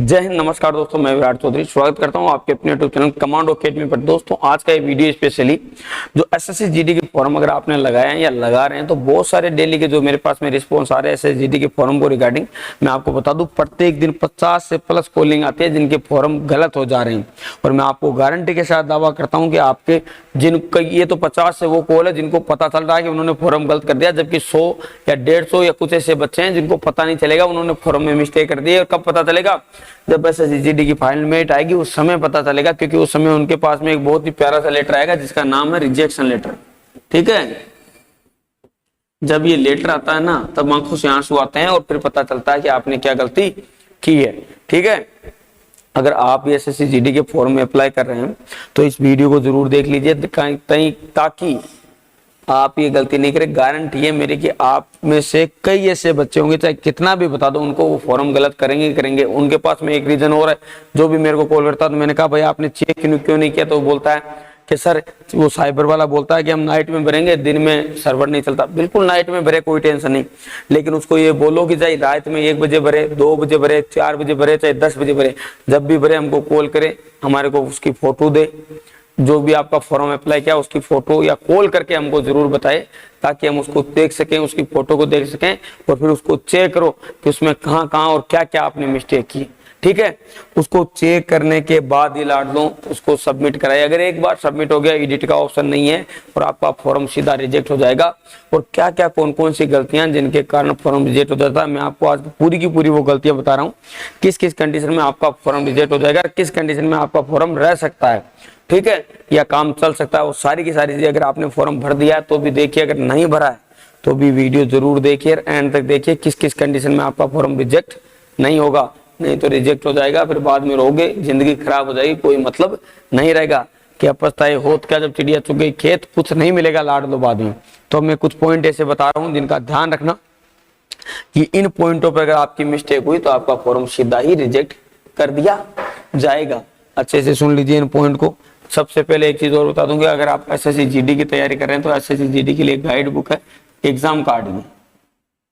जय हिंद, नमस्कार दोस्तों। मैं विराट चौधरी स्वागत करता हूं आपके अपने यूट्यूब चैनल कमांडो अकेडमी पर। दोस्तों आज का ये वीडियो स्पेशली जो एसएससी जीडी के फॉर्म अगर आपने लगाए हैं या लगा रहे हैं तो बहुत सारे डेली के जो मेरे पास में रिस्पॉन्स आ रहे हैं एसएससी जीडी के फॉर्म को रिगार्डिंग, मैं आपको बता दूं प्रत्येक दिन 50 से प्लस कॉलिंग आती है जिनके फॉर्म गलत हो जा रहे हैं। और मैं आपको गारंटी के साथ दावा करता हूँ कि आपके जिनका ये तो 50 से वो कॉल है जिनको पता चल रहा है कि उन्होंने फॉर्म गलत कर दिया, जबकि 100 या 150 या कुछ ऐसे बच्चे हैं जिनको पता नहीं चलेगा उन्होंने फॉर्म में मिस्टेक कर दी है। और कब पता चलेगा? जब एसएससी जीडी की फाइनल मेरिट आएगी उस समय पता चलेगा, क्योंकि उस समय उनके पास में एक बहुत ही प्यारा सा लेटर आएगा जिसका नाम है रिजेक्शन लेटर। ठीक है, जब ये लेटर आता है ना तब आंखों से आंसू आते हैं और फिर पता चलता है कि आपने क्या गलती की है। ठीक है, अगर आप ये एसएससी जीडी के फॉर्म में अप्लाई कर रहे हैं तो इस वीडियो को जरूर देख लीजिए ताकि आप ये गलती नहीं करें। गारंटी है मेरी कि आप में से कई ऐसे बच्चे होंगे, चाहे कितना भी बता दो उनको, वो फॉर्म गलत करेंगे। उनके पास में एक रीजन और है, जो भी मेरे को कॉल करता है तो मैंने कहा भाई आपने चेक क्यों नहीं किया, तो वो बोलता है कि सर, वो साइबर वाला बोलता है कि हम नाइट में भरेंगे, दिन में सर्वर नहीं चलता। बिल्कुल नाइट में भरे, कोई टेंशन नहीं, लेकिन उसको ये बोलो कि चाहे रात में 1 बजे भरे, 2 बजे भरे, 4 बजे भरे, चाहे 10 बजे भरे, जब भी भरे हमको कॉल करे, हमारे को उसकी फोटो दे, जो भी आपका फॉर्म अप्लाई किया उसकी फोटो या कॉल करके हमको जरूर बताए ताकि हम उसको देख सकें, उसकी फोटो को देख सकें और फिर उसको चेक करो कि उसमें कहाँ और क्या आपने मिस्टेक की। ठीक है, उसको चेक करने के बाद ही लाड लो, उसको सबमिट कराए। अगर एक बार सबमिट हो गया, एडिट का ऑप्शन नहीं है और आपका फॉर्म सीधा रिजेक्ट हो जाएगा। और क्या कौन सी गलतियां जिनके कारण फॉर्म रिजेक्ट हो जाता है, मैं आपको आज पूरी की पूरी वो गलतियां बता रहा हूँ, किस कंडीशन में आपका फॉर्म रिजेक्ट हो जाएगा, किस कंडीशन में आपका फॉर्म रह सकता है। ठीक है, या काम चल सकता है। वो सारी की सारी चीजें अगर आपने फॉर्म भर दिया है तो भी देखिए, अगर नहीं भरा है तो भी वीडियो जरूर देखिए, एंड तक देखिए किस कंडीशन में आपका फॉर्म रिजेक्ट नहीं होगा। नहीं तो रिजेक्ट हो जाएगा, फिर बाद में रोगे, जिंदगी खराब हो जाएगी, कोई मतलब नहीं रहेगा। क्या पछताए होत क्या जब चिड़िया चुग गई खेत, कुछ नहीं मिलेगा लाड लो बाद में। तो मैं कुछ पॉइंट ऐसे बता रहा हूँ जिनका ध्यान रखना कि इन पॉइंटों पर अगर आपकी मिस्टेक हुई तो आपका फॉर्म सीधा ही रिजेक्ट कर दिया जाएगा। अच्छे से सुन लीजिए इन पॉइंट को। सबसे पहले एक चीज और बता दूंगा, अगर आप एसएससी जीडी की तैयारी कर रहे हैं तो एसएससी जीडी के लिए गाइड बुक है एग्जाम कार्ड की।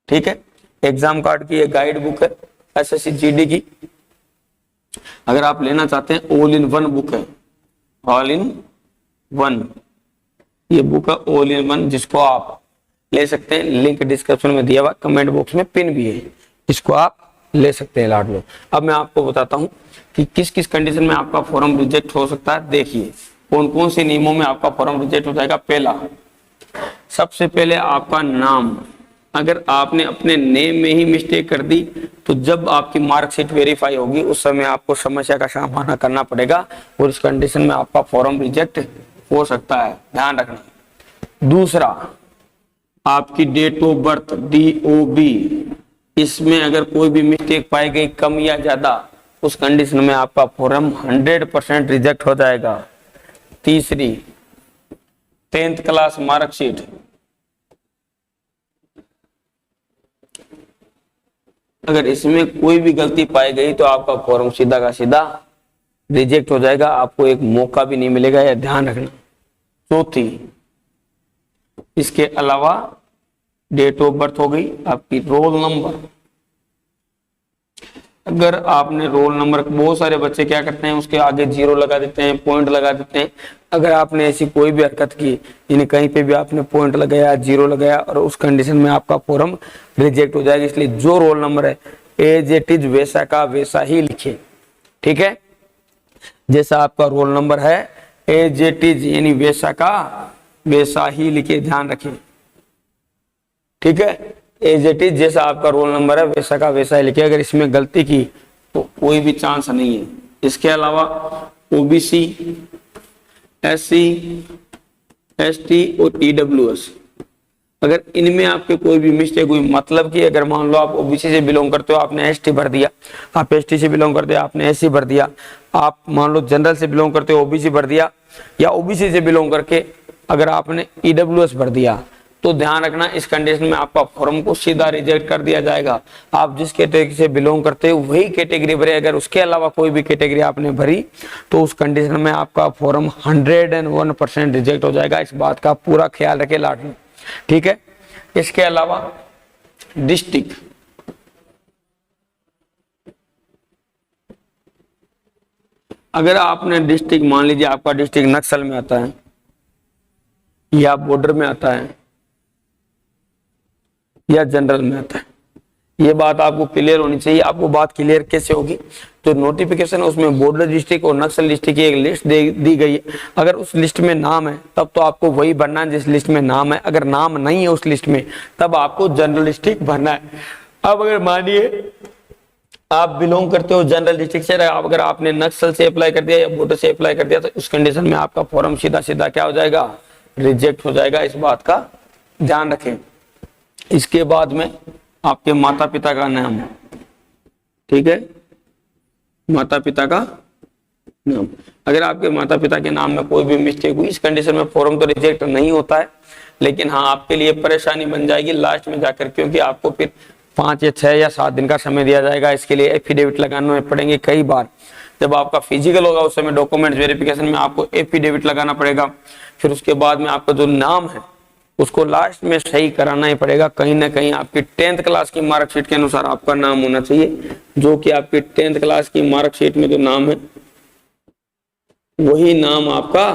ठीक है, एग्जाम कार्ड की एक गाइड बुक है एसएससी जीडी की। अगर आप लेना चाहते हैं, ऑल इन वन बुक है, ऑल इन वन ये बुक है, ऑल इन वन, जिसको आप ले सकते हैं। लिंक डिस्क्रिप्शन में दिया हुआ, कमेंट बॉक्स में पिन भी है, इसको आप ले सकते हैं लाड लो। अब मैं आपको बताता हूं कि किस कंडीशन में आपका फॉर्म रिजेक्ट हो सकता है। देखिए कौन से नियमों में आपका फॉर्म रिजेक्ट हो जाएगा। पहला, सबसे पहले आपका नाम, अगर आपने अपने नेम में ही मिस्टेक कर दी तो जब आपकी मार्कशीट वेरीफाई होगी उस समय आपको समस्या का सामना करना पड़ेगा और इस कंडीशन में आपका फॉर्म रिजेक्ट हो सकता है, ध्यान रखना। दूसरा, आपकी डेट ऑफ बर्थ DOB, इसमें अगर कोई भी मिस्टेक पाई गई कम या ज्यादा, उस कंडीशन में आपका फॉर्म 100% रिजेक्ट हो जाएगा। तीसरी, 10th क्लास मार्कशीट, अगर इसमें कोई भी गलती पाई गई तो आपका फॉर्म सीधा का सीधा रिजेक्ट हो जाएगा, आपको एक मौका भी नहीं मिलेगा, यह ध्यान रखना। चौथी, इसके अलावा डेट ऑफ बर्थ हो गई, आपकी रोल नंबर, अगर आपने रोल नंबर, बहुत सारे बच्चे क्या करते हैं उसके आगे 0 लगा देते हैं, पॉइंट लगा देते हैं। अगर आपने ऐसी कोई भी हरकत की, यानी कहीं पे भी आपने पॉइंट लगाया, 0 लगाया, और उस कंडीशन में आपका फॉर्म रिजेक्ट हो जाएगा। इसलिए जो रोल नंबर है एज इट इज वैसा का वैसा ही लिखे। ठीक है, जैसा आपका रोल नंबर है एज इट इज यानी वैसा का वैसा ही लिखे, ध्यान रखिए। ठीक है, एज इट इज जैसा आपका रोल नंबर है वैसा का वैसा ही लिखिए। अगर इसमें गलती की तो कोई भी चांस नहीं है। इसके अलावा OBC, SC, ST और EWS, अगर इनमें आपके कोई भी मिस्टेक हुई, मतलब कि अगर मान लो आप OBC से बिलोंग करते हो, आपने ST भर दिया, आप ST से बिलोंग करते हो, आपने SC भर दिया, आप मान लो जनरल से बिलोंग करते हो, OBC भर दिया, या OBC से बिलोंग करके अगर आपने EWS भर दिया, तो ध्यान रखना इस कंडीशन में आपका फॉर्म को सीधा रिजेक्ट कर दिया जाएगा। आप जिस कैटेगरी से बिलोंग करते हो वही कैटेगरी भरे, अगर उसके अलावा कोई भी कैटेगरी आपने भरी तो उस कंडीशन में आपका फॉर्म 101% रिजेक्ट हो जाएगा। इस बात का पूरा ख्याल रखे लाडली। ठीक है, इसके अलावा डिस्ट्रिक्ट, अगर आपने डिस्ट्रिक्ट, मान लीजिए आपका डिस्ट्रिक्ट नक्सल में आता है या बॉर्डर में आता है या जनरल में आता है, ये बात आपको क्लियर होनी चाहिए। आपको बात क्लियर कैसे होगी? तो नोटिफिकेशन उसमें बॉर्डर डिस्ट्रिक्ट और नक्सल डिस्ट्रिक्ट की एक लिस्ट दी गई है। अगर उस लिस्ट में नाम है तब तो आपको वही भरना है जिस लिस्ट में नाम है। अगर नाम नहीं है उस लिस्ट में तब आपको जनरल डिस्ट्रिक्ट भरना है। अब अगर मानिए आप बिलोंग करते हो जनरल डिस्ट्रिक्ट से, अगर आपने नक्सल से अप्लाई कर दिया या बॉर्डर से अप्लाई कर दिया तो उस कंडीशन में आपका फॉर्म सीधा सीधा क्या हो जाएगा? रिजेक्ट हो जाएगा। इस बात का ध्यान रखें। इसके बाद में आपके माता पिता का नाम, ठीक है, माता पिता का नाम। अगर आपके माता पिता के नाम में कोई भी मिस्टेक हुई इस कंडीशन में फॉर्म तो रिजेक्ट नहीं होता है, लेकिन हाँ आपके लिए परेशानी बन जाएगी लास्ट में जाकर, क्योंकि आपको फिर 5 या 6 या 7 दिन का समय दिया जाएगा। इसके लिए एफिडेविट लगाने पड़ेंगे कई बार। जब आपका फिजिकल होगा उस समय डॉक्यूमेंट वेरिफिकेशन में आपको एफिडेविट लगाना पड़ेगा। फिर उसके बाद में आपका जो नाम है उसको लास्ट में सही कराना ही पड़ेगा। कहीं ना कहीं आपकी 10th क्लास की मार्कशीट के अनुसार आपका नाम होना चाहिए, जो कि आपकी 10th क्लास की मार्कशीट में जो नाम है वही नाम आपका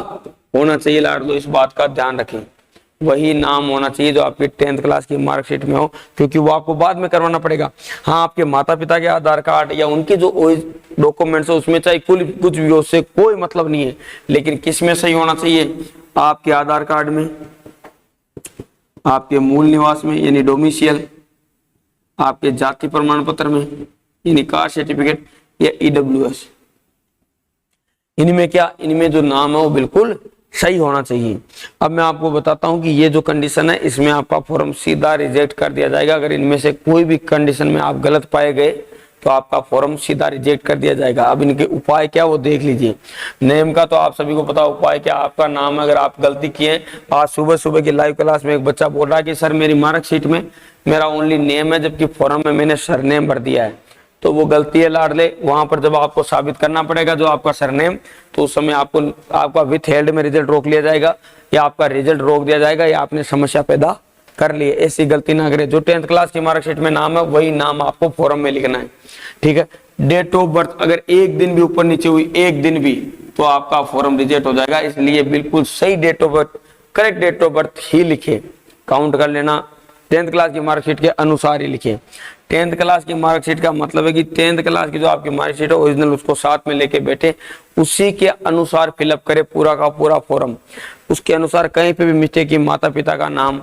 होना चाहिए। लाडलो, इस बात का ध्यान रखें, वही नाम होना चाहिए जो आपकी 10th क्लास की मार्कशीट में हो, क्योंकि वो आपको बाद में करवाना पड़ेगा। हाँ, आपके माता पिता के आधार कार्ड या उनके जो डॉक्यूमेंट्स है उसमें चाहे कुछ भी हो, उससे कोई मतलब नहीं है, लेकिन किस में सही होना चाहिए? आपके आधार कार्ड में, आपके मूल निवास में यानी डोमिसियल, आपके जाति प्रमाण पत्र में यानी कास्ट सर्टिफिकेट या ईडब्ल्यूएस, इनमें क्या, इनमें जो नाम है वो बिल्कुल सही होना चाहिए। अब मैं आपको बताता हूं कि ये जो कंडीशन है इसमें आपका फॉर्म सीधा रिजेक्ट कर दिया जाएगा। अगर इनमें से कोई भी कंडीशन में आप गलत पाए गए तो आपका फॉर्म सीधा रिजेक्ट कर दिया जाएगा। अब इनके उपाय क्या वो देख लीजिए। नेम का तो आप सभी को पता, उपाय क्या, आपका नाम अगर आप गलती किए, आज सुबह की लाइव क्लास में एक बच्चा बोल रहा है कि सर मेरी मार्कशीट में मेरा ओनली नेम है जबकि फॉर्म में मैंने सरनेम भर दिया है, तो वो गलती है लाडले। वहां पर जब आपको साबित करना पड़ेगा जो आपका सरनेम, तो उस समय आपका विथ हेल्ड में रिजल्ट रोक लिया जाएगा या आपका रिजल्ट रोक दिया जाएगा या आपने समस्या पैदा कर लिए। ऐसी गलती ना करें। जो 10th क्लास की मार्कशीट में नाम है वही नाम आपको फॉर्म में लिखना है, ठीक है। डेट ऑफ बर्थ अगर एक दिन भी ऊपर नीचे हुई, एक दिन भी, तो आपका फॉर्म रिजेक्ट हो जाएगा। इसलिए बिल्कुल सही date of birth, correct date of birth ही लिखे। काउंट कर लेना, 10th क्लास की मार्कशीट के अनुसार ही लिखे। 10th क्लास की मार्कशीट का मतलब है कि 10th क्लास की जो आपकी मार्कशीट है ओरिजिनल, उसको साथ में लेके बैठे, उसी के अनुसार फिलअप करे पूरा का पूरा फॉर्म। उसके अनुसार कहीं पे भी मिस्टेक की, माता पिता का नाम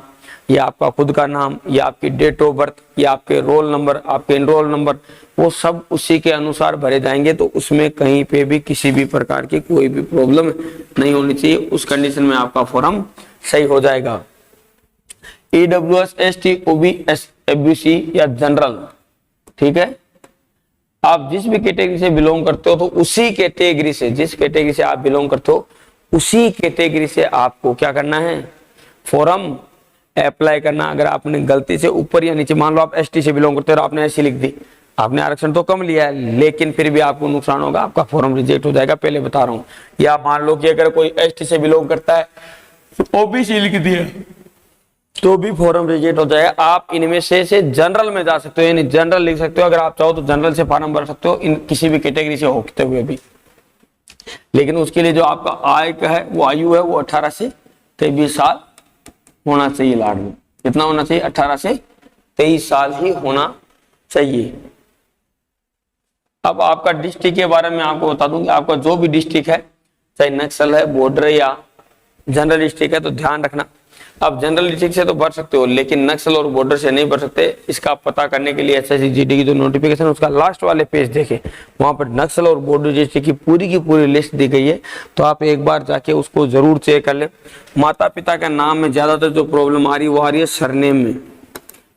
या आपका खुद का नाम या आपकी डेट ऑफ बर्थ या आपके रोल नंबर, आपके एनरोल नंबर, वो सब उसी के अनुसार भरे जाएंगे। तो उसमें कहीं पे भी किसी भी प्रकार की कोई भी प्रॉब्लम नहीं होनी चाहिए। उस कंडीशन में आपका फॉर्म सही हो जाएगा। ईडब्ल्यूएस, एसटी, ओबी, एसबीसी या जनरल, ठीक है, आप जिस भी कैटेगरी से बिलोंग करते हो तो उसी कैटेगरी से, जिस कैटेगरी से आप बिलोंग करते हो उसी कैटेगरी से आपको क्या करना है? फॉर्म अप्लाई करना। अगर आपने गलती से ऊपर या नीचे, मान लो आप एसटी से बिलोंग करते हो और आपने ऐसी लिख दी, आपने आरक्षण तो कम लिया है लेकिन फिर भी आपको नुकसान होगा, आपका फॉर्म रिजेक्ट हो जाएगा, पहले बता रहा हूं। या मान लो कि अगर कोई एसटी से बिलोंग करता है ओबीसी लिख दिया तो भी फॉर्म रिजेक्ट हो जाएगा। आप इनमें से जनरल में जा सकते हो, यानी जनरल लिख सकते हो। अगर आप चाहो तो जनरल से फॉर्म भर सकते हो, इन किसी भी कैटेगरी से होते हुए भी। लेकिन उसके लिए जो आपका आय का है वो आयु है वो 18 से 23 साल होना चाहिए। लाड में कितना होना चाहिए? 18 से 23 साल ही होना चाहिए। अब आपका डिस्ट्रिक्ट के बारे में आपको बता दूं कि आपका जो भी डिस्ट्रिक्ट है, चाहे नक्सल है, बॉर्डर या जनरल डिस्ट्रिक्ट है, तो ध्यान रखना आप जनरल डिस्ट्रिक्ट से तो भर सकते हो लेकिन नक्सल और बॉर्डर से नहीं भर सकते। इसका पता करने के लिए एसएससी जीडी की जो नोटिफिकेशन है उसका लास्ट वाले पेज देखें, वहां पर नक्सल और बॉर्डर डिस्ट्रिक्ट की पूरी लिस्ट दी गई है, तो आप एक बार जाके उसको जरूर चेक कर ले। माता पिता का नाम में ज्यादातर जो प्रॉब्लम आ रही है वो आ रही है सरनेम में।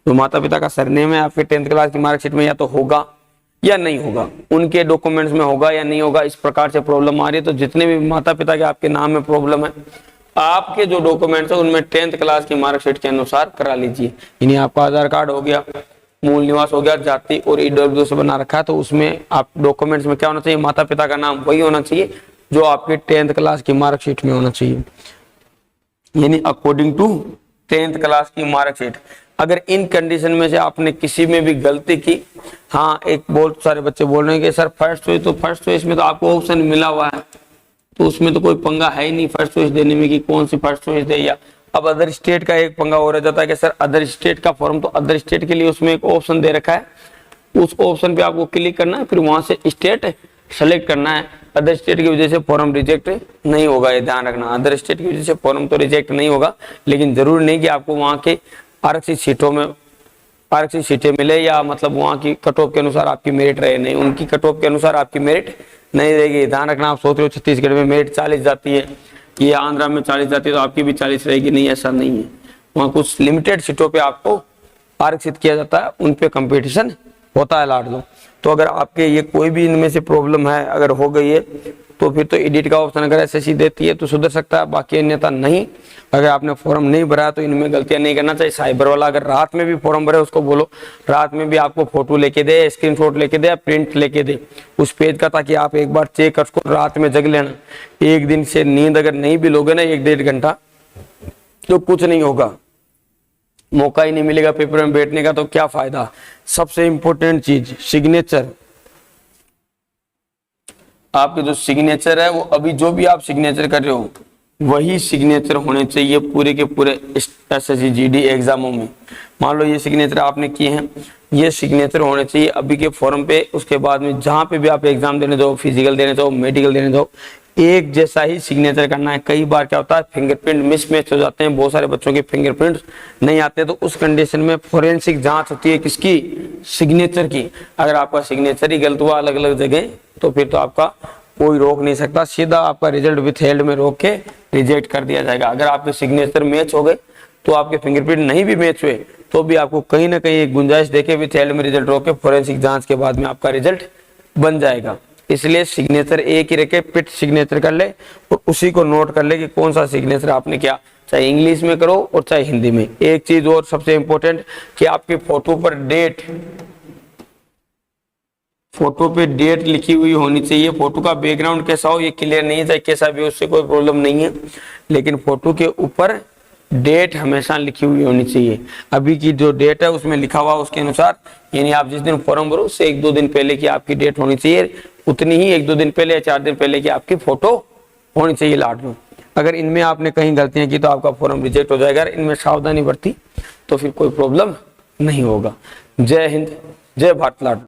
जो माता पिता का सरनेम है आपके 10th क्लास की मार्कशीट में या तो होगा या नहीं होगा, उनके डॉक्यूमेंट्स में होगा या नहीं होगा, इस प्रकार से प्रॉब्लम आ रही है। तो जितने भी माता पिता के आपके नाम में प्रॉब्लम है, आपके जो डॉक्यूमेंट्स है उनमें 10th क्लास की मार्कशीट के अनुसार करा लीजिए। यानी आपका आधार कार्ड हो गया, मूल निवास हो गया, जाति और ईडब्ल्यू से बना रखा है, तो उसमें आप डॉक्यूमेंट्स में क्या होना चाहिए? माता पिता का नाम वही होना चाहिए जो आपके 10th क्लास की मार्कशीट में होना चाहिए। यानी अकॉर्डिंग टू 10th क्लास की मार्कशीट। अगर इन कंडीशन में से आपने किसी में भी गलती की, हाँ एक बहुत सारे बच्चे बोल रहे हैं कि सर फर्स्ट चॉइस, तो फर्स्ट चॉइस में तो आपको ऑप्शन मिला हुआ है, तो उसमें तो कोई पंगा है ही नहीं फर्स्ट चॉइस देने में कि कौन सी फर्स्ट चॉइस दे। या अब अदर स्टेट का एक पंगा हो रह जाता है कि सर अदर स्टेट का फॉर्म, तो अदर स्टेट के लिए उसमें एक ऑप्शन दे रखा है, उस ऑप्शन पे आपको क्लिक करना है, फिर वहां से स्टेट सेलेक्ट करना है। अदर स्टेट की वजह से फॉर्म रिजेक्ट नहीं होगा, ये ध्यान रखना। अदर स्टेट की वजह से फॉर्म तो रिजेक्ट नहीं होगा, लेकिन जरूरी नहीं कि आपको वहां के आरक्षित सीटों में आरक्षित सीटें मिले, या मतलब वहां की कट ऑफ के अनुसार आपकी मेरिट रहे। नहीं, उनकी कट ऑफ के अनुसार आपकी मेरिट नहीं रहेगी, ध्यान रखना। आप सोच रहे हो छत्तीसगढ़ में मेरिट 40 जाती है, ये आंध्रा में 40 जाती है, तो आपकी भी 40 रहेगी। नहीं, ऐसा नहीं है। वहाँ कुछ लिमिटेड सीटों पे आपको आरक्षित किया जाता है, उन पे कंपटीशन होता है लाडलो। तो अगर आपके ये कोई भी इनमें से प्रॉब्लम है, अगर हो गई है, तो फिर तो एडिट का ऑप्शन अगर एसएससी देती है तो सुधर सकता है, बाकी अन्यथा नहीं। अगर आपने फॉर्म नहीं भरा तो इनमें गलतियां नहीं करना चाहिए। साइबर वाला अगर रात में भी फॉर्म भरे, उसको बोलो रात में भी आपको फोटो लेके दे, स्क्रीनशॉट लेके दे, प्रिंट लेके दे उस पेज का, ताकि आप एक बार चेक कर उसको, रात में जग लेना। एक दिन से नींद अगर नहीं भी लोगे ना 1-1.5 घंटा, तो कुछ नहीं होगा, मौका ही नहीं मिलेगा पेपर में बैठने का, तो क्या फायदा। सबसे इंपॉर्टेंट चीज सिग्नेचर, आपके जो सिग्नेचर है वो अभी जो भी आप सिग्नेचर कर रहे हो वही सिग्नेचर होने चाहिए पूरे के पूरे एसएससी जीडी एग्जामों में। मान लो ये सिग्नेचर आपने किए हैं, ये सिग्नेचर होने चाहिए अभी के फॉर्म पे। उसके बाद में जहां पे भी आप एग्जाम देने जाओ, फिजिकल देने जाओ, मेडिकल देने जाओ, एक जैसा ही सिग्नेचर करना है। कई बार क्या होता है फिंगरप्रिंट मिसमैच हो जाते हैं, बहुत सारे बच्चों के फिंगरप्रिंट नहीं आते, तो उस कंडीशन में फोरेंसिक जांच होती है किसकी, सिग्नेचर की। अगर आपका सिग्नेचर ही गलत हुआ अलग अलग जगह, तो फिर तो आपका कोई रोक नहीं सकता, सीधा आपका रिजल्ट विथहेल्ड में रोक के रिजेक्ट कर दिया जाएगा। अगर आपके सिग्नेचर मैच हो गए, तो आपके फिंगरप्रिंट नहीं भी मैच हुए, तो भी आपको कहीं ना कहीं एक गुंजाइश देके विथहेल्ड में रिजल्ट रोक के फोरेंसिक जांच के बाद में आपका रिजल्ट बन जाएगा। इसलिए सिग्नेचर एक ही रखे, पिट सिग्नेचर कर ले और उसी को नोट कर ले कि कौन सा सिग्नेचर आपने किया, चाहे इंग्लिश में करो और चाहे हिंदी में। एक चीज और सबसे इंपॉर्टेंट कि आपकी फोटो पर डेट, फोटो पे डेट लिखी हुई होनी चाहिए। फोटो का बैकग्राउंड कैसा हो ये क्लियर नहीं है, चाहे कैसा भी हो, उससे कोई प्रॉब्लम नहीं है, लेकिन फोटो के ऊपर डेट हमेशा लिखी हुई होनी चाहिए। अभी की जो डेट है उसमें लिखा हुआ उसके अनुसार, यानी आप जिस दिन फॉर्म भरो उससे 1-2 दिन पहले की आपकी डेट होनी चाहिए, उतनी ही 1-2 दिन पहले या 4 दिन पहले की आपकी फोटो होनी चाहिए लाडलो। अगर इनमें आपने कहीं गलतियां की तो आपका फॉर्म रिजेक्ट हो जाएगा। इनमें सावधानी बरती तो फिर कोई प्रॉब्लम नहीं होगा। जय हिंद, जय भारत लाडलो।